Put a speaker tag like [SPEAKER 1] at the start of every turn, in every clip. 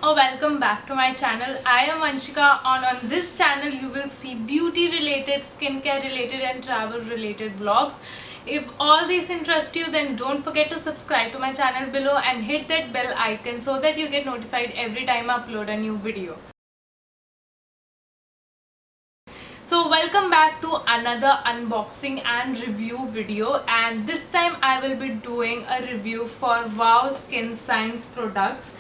[SPEAKER 1] or welcome back to my channel. I am Anshika and on this channel you will see beauty related, skincare related and travel related vlogs. If all these interest you, then don't forget to subscribe to my channel below and hit that bell icon so that you get notified every time I upload a new video. So welcome back to another unboxing and review video, and this time I will be doing a review for Wow Skin Science products.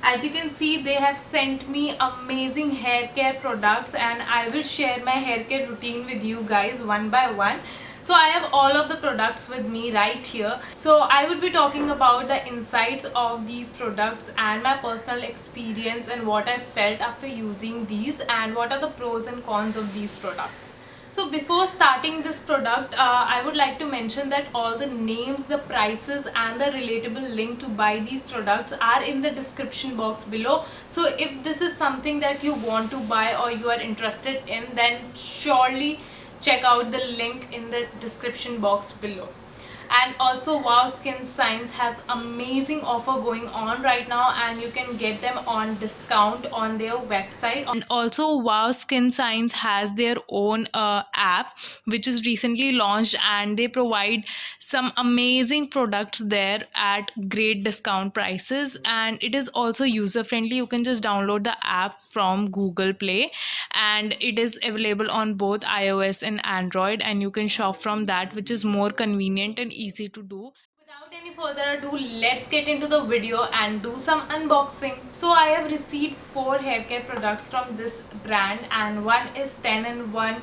[SPEAKER 1] As you can see, they have sent me amazing hair care products and I will share my hair care routine with you guys one by one. So I have all of the products with me right here. So I would be talking about the insights of these products and my personal experience and what I felt after using these and what are the pros and cons of these products. So before starting this product, I would like to mention that all the names, the prices and the relatable link to buy these products are in the description box below. So if this is something that you want to buy or you are interested in, then surely check out the link in the description box below. And also Wow Skin Science has amazing offer going on right now and you can get them on discount on their website. And also Wow Skin Science has their own app which is recently launched and they provide some amazing products there at great discount prices, and it is also user friendly. You can just download the app from Google Play and it is available on both iOS and Android, and you can shop from that, which is more convenient and easy to do. Without any further ado, let's get into the video and do some unboxing. So I have received 4 hair care products from this brand, and one is 10-in-1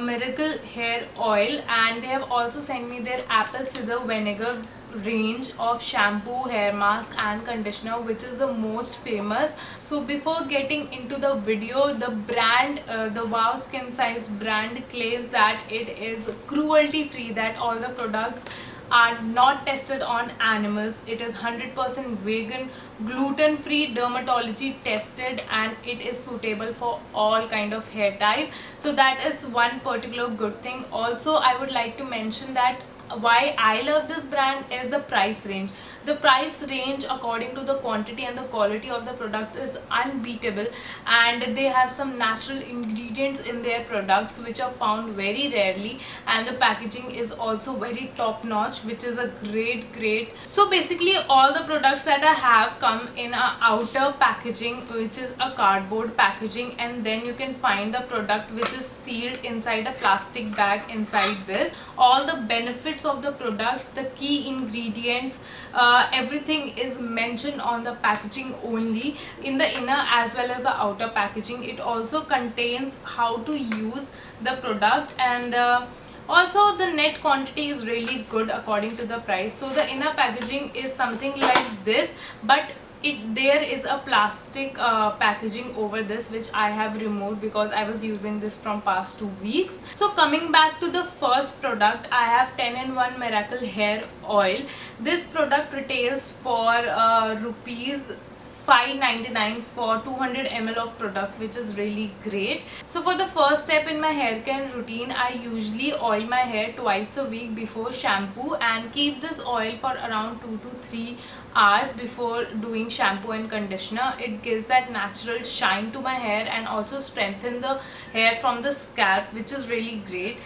[SPEAKER 1] Miracle Hair Oil, and they have also sent me their apple cider vinegar range of shampoo, hair mask and conditioner, which is the most famous. So before getting into the video, the brand, the Wow Skin Science brand claims that it is cruelty free, that all the products are not tested on animals. It is 100% vegan, gluten free, dermatology tested, and it is suitable for all kind of hair type. So that is one particular good thing. Also I would like to mention that why I love this brand is the price range. The price range according to the quantity and the quality of the product is unbeatable, and they have some natural ingredients in their products which are found very rarely, and the packaging is also very top notch, which is a great. So basically all the products that I have come in a outer packaging, which is a cardboard packaging, and then you can find the product which is sealed inside a plastic bag inside this. All the benefits of the product, the key ingredients, everything is mentioned on the packaging only, in the inner as well as the outer packaging. It also contains how to use the product, and also the net quantity is really good according to the price. So the inner packaging is something like this, but there is a plastic packaging over this, which I have removed because I was using this from past 2 weeks. So coming back to the first product, I have 10-in-1 Miracle Hair Oil. This product retails for rupees 5.99 for 200 ml of product, which is really great. So for the first step in my hair care routine, I usually oil my hair twice a week before shampoo and keep this oil for around 2 to 3 hours before doing shampoo and conditioner. It gives that natural shine to my hair and also strengthen the hair from the scalp, which is really great.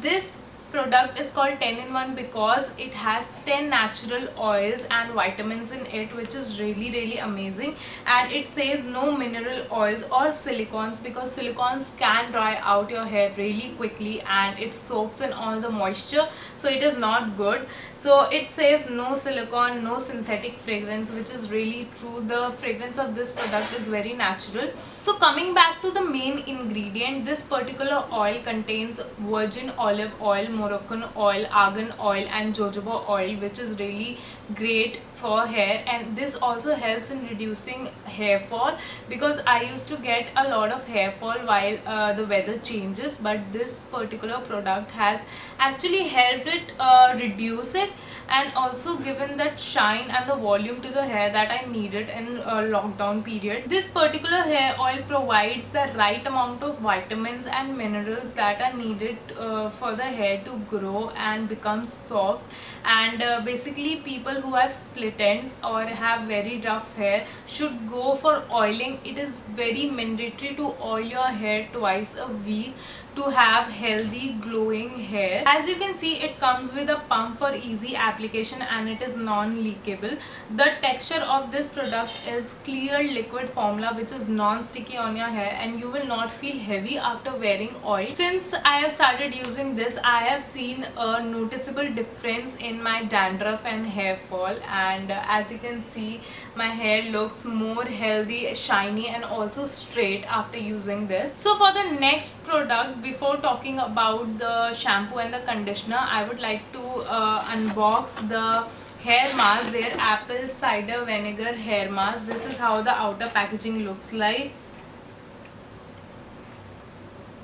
[SPEAKER 1] This product is called 10-in-1 because it has 10 natural oils and vitamins in it, which is really amazing. And it says no mineral oils or silicones, because silicones can dry out your hair really quickly and it soaks in all the moisture, so it is not good. So it says no silicone, no synthetic fragrance, which is really true. The fragrance of this product is very natural. So coming back to the main ingredient, this particular oil contains virgin olive oil, Moroccan oil, argan oil and jojoba oil, which is really great for hair, and this also helps in reducing hair fall, because I used to get a lot of hair fall while the weather changes, but this particular product has actually helped it reduce it, and also given that shine and the volume to the hair that I needed in lockdown period. This particular hair oil provides the right amount of vitamins and minerals that are needed for the hair to grow and become soft. And basically people people who have split ends or have very rough hair should go for oiling. It is very mandatory to oil your hair twice a week to have healthy glowing hair. As you can see, it comes with a pump for easy application and it is non-leakable. The texture of this product is clear liquid formula which is non-sticky on your hair, and you will not feel heavy after wearing oil. Since I have started using this, I have seen a noticeable difference in my dandruff and hair fall, and as you can see, my hair looks more healthy, shiny and also straight after using this. So for the next product, before talking about the shampoo and the conditioner, I would like to unbox the hair mask, their apple cider vinegar hair mask. This is how the outer packaging looks like.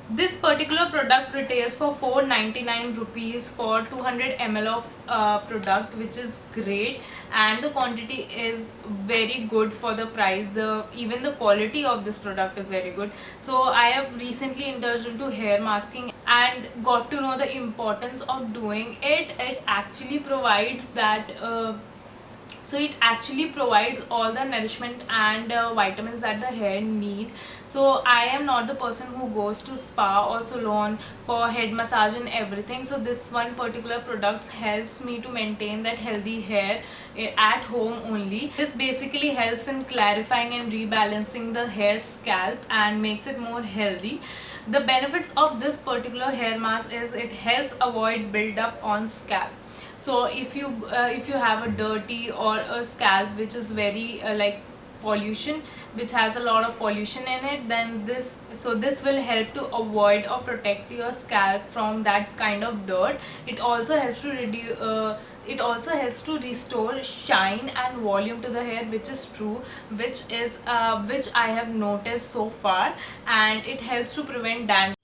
[SPEAKER 1] This particular product retails for 499 rupees for 200 ml of product, which is great, and the quantity is very good for the price. Even the quality of this product is very good. So I have recently indulged into hair masking and got to know the importance of doing it. It actually provides that so it actually provides all the nourishment and vitamins that the hair need. So I am not the person who goes to spa or salon for head massage and everything, so this one particular product helps me to maintain that healthy hair at home only. This basically helps in clarifying and rebalancing the hair scalp and makes it more healthy. The benefits of this particular hair mask is it helps avoid build-up on scalp. So if you have a dirty or a scalp which is very like pollution, which has a lot of pollution in it, then this will help to avoid or protect your scalp from that kind of dirt. It also helps to reduce it also helps to restore shine and volume to the hair, which is true, which I have noticed so far, and it helps to prevent dandruff.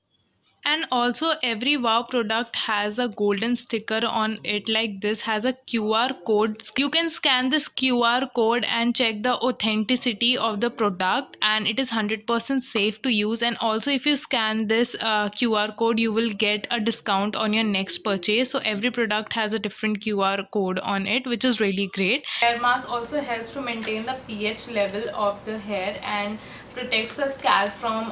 [SPEAKER 1] And also every wow product has a golden sticker on it, like this has a QR code. You can scan this QR code and check the authenticity of the product, and it is 100% safe to use. And also if you scan this QR code, you will get a discount on your next purchase. So every product has a different QR code on it, which is really great. Hair mask also helps to maintain the pH level of the hair and protects the scalp from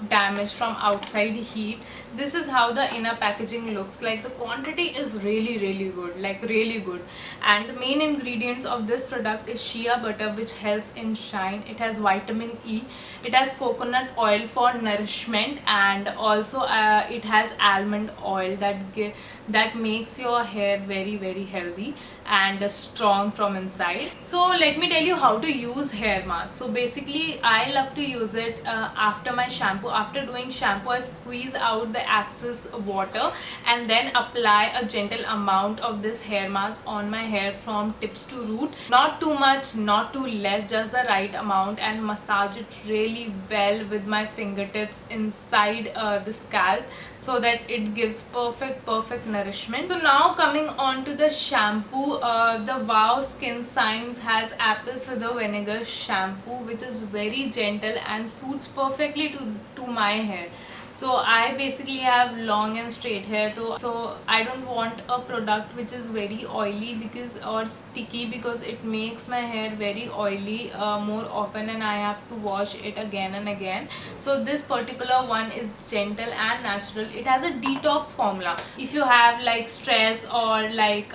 [SPEAKER 1] damage from outside heat. This is how the inner packaging looks like. The quantity is really good, like really good. And the main ingredients of this product is shea butter, which helps in shine. It has vitamin E, it has coconut oil for nourishment, and also it has almond oil that makes your hair very healthy and strong from inside. So let me tell you how to use hair mask. So basically I love to use it after my shampoo. After doing shampoo, I squeeze out the excess water and then apply a gentle amount of this hair mask on my hair from tips to root. Not too much, not too less, just the right amount, and massage it really well with my fingertips inside the scalp so that it gives perfect nourishment. So now coming on to the shampoo, the Wow Skin Science has apple cider vinegar shampoo, which is very gentle and suits perfectly to my hair. So I basically have long and straight hair, so I don't want a product which is very oily or sticky, because it makes my hair very oily more often and I have to wash it again and again. So this particular one is gentle and natural. It has a detox formula. If you have like stress or like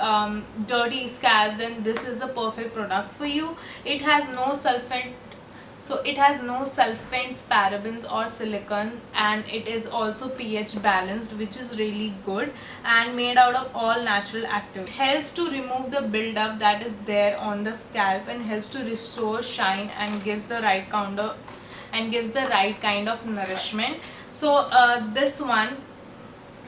[SPEAKER 1] dirty scalp, then this is the perfect product for you. It has no sulfate, so it has no sulfates, parabens or silicone, and it is also pH balanced, which is really good, and made out of all natural actives. It helps to remove the buildup that is there on the scalp and helps to restore shine and gives the right kind of nourishment. So this one,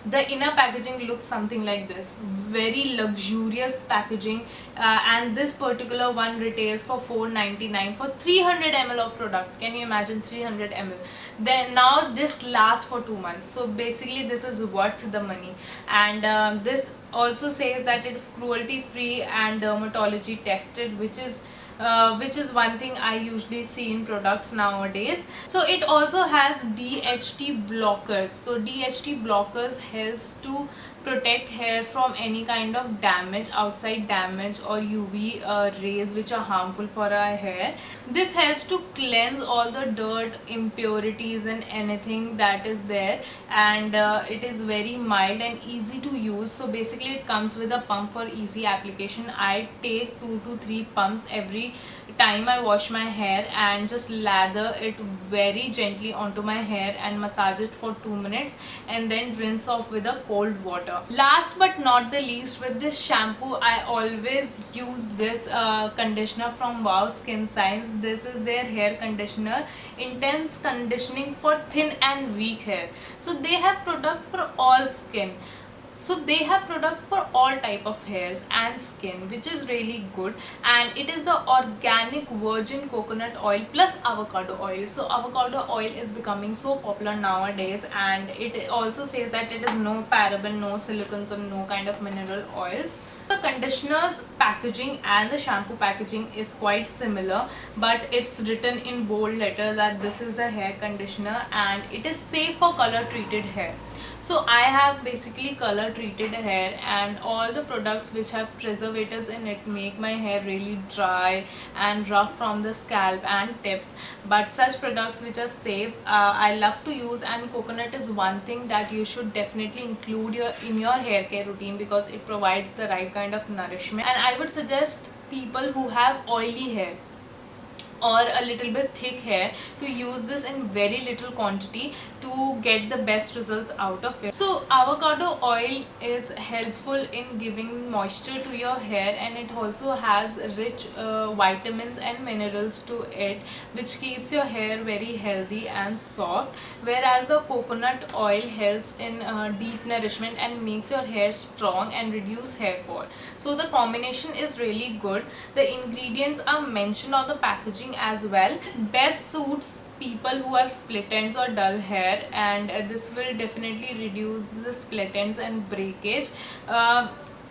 [SPEAKER 1] the inner packaging looks something like this, very luxurious packaging, and this particular one retails for 499 for 300 ml of product. Can you imagine 300 ml? Then now this lasts for 2 months, so basically this is worth the money. And this also says that it's cruelty free and dermatology tested, which is one thing I usually see in products nowadays. So it also has DHT blockers. So DHT blockers helps to protect hair from any kind of damage, outside damage or UV rays which are harmful for our hair. This helps to cleanse all the dirt, impurities and anything that is there, and it is very mild and easy to use. So basically it comes with a pump for easy application. I take 2 to 3 pumps every time I wash my hair and just lather it very gently onto my hair and massage it for 2 minutes and then rinse off with a cold water. Last but not the least, with this shampoo I always use this conditioner from Wow Skin Science. This is their hair conditioner, intense conditioning for thin and weak hair. So they have product for all skin. So they have product for all type of hairs and skin, which is really good. And it is the organic virgin coconut oil plus avocado oil. So avocado oil is becoming so popular nowadays, and it also says that it is no paraben, no silicons or no kind of mineral oils. The conditioner's packaging and the shampoo packaging is quite similar, but it's written in bold letters that this is the hair conditioner and it is safe for color treated hair. So I have basically color treated hair, and all the products which have preservatives in it make my hair really dry and rough from the scalp and tips. But such products which are safe, I love to use, and coconut is one thing that you should definitely include in your hair care routine because it provides the right kind of nourishment. And I would suggest people who have oily hair or a little bit thick hair to use this in very little quantity to get the best results out of it. So avocado oil is helpful in giving moisture to your hair, and it also has rich vitamins and minerals to it, which keeps your hair very healthy and soft, whereas the coconut oil helps in deep nourishment and makes your hair strong and reduce hair fall. So the combination is really good. The ingredients are mentioned on the packaging as well. This best suits people who have split ends or dull hair, and this will definitely reduce the split ends and breakage.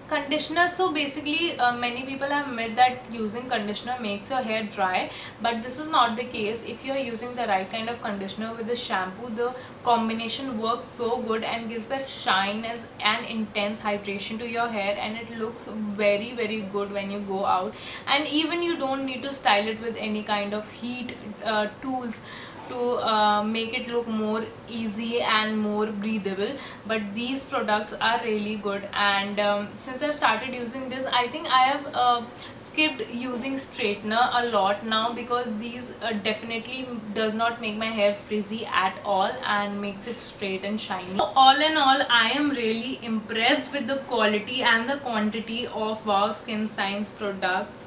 [SPEAKER 1] Conditioner, so basically many people have myth that using conditioner makes your hair dry, but this is not the case. If you are using the right kind of conditioner with the shampoo, the combination works so good and gives that shine and intense hydration to your hair, and it looks very very good when you go out. And even you don't need to style it with any kind of heat tools to make it look more easy and more breathable. But these products are really good, and since I've started using this, I think I have skipped using straightener a lot now, because these definitely does not make my hair frizzy at all and makes it straight and shiny. So all in all, I am really impressed with the quality and the quantity of Wow Skin Science products.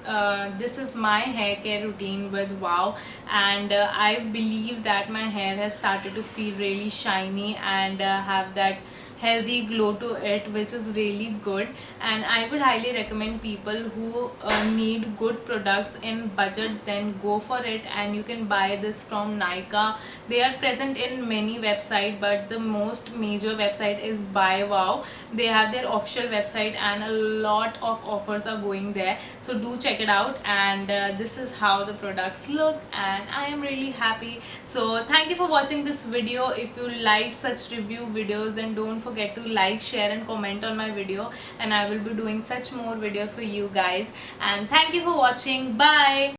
[SPEAKER 1] This is my hair care routine with Wow, and I believe that my hair has started to feel really shiny and have that healthy glow to it, which is really good. And I would highly recommend people who need good products in budget, then go for it. And you can buy this from Nykaa. They are present in many websites, but the most major website is Buy Wow. They have their official website and a lot of offers are going there, so do check it out. And this is how the products look, and I am really happy. So thank you for watching this video. If you liked such review videos, then don't forget to like, share and comment on my video, and I will be doing such more videos for you guys. And thank you for watching. Bye.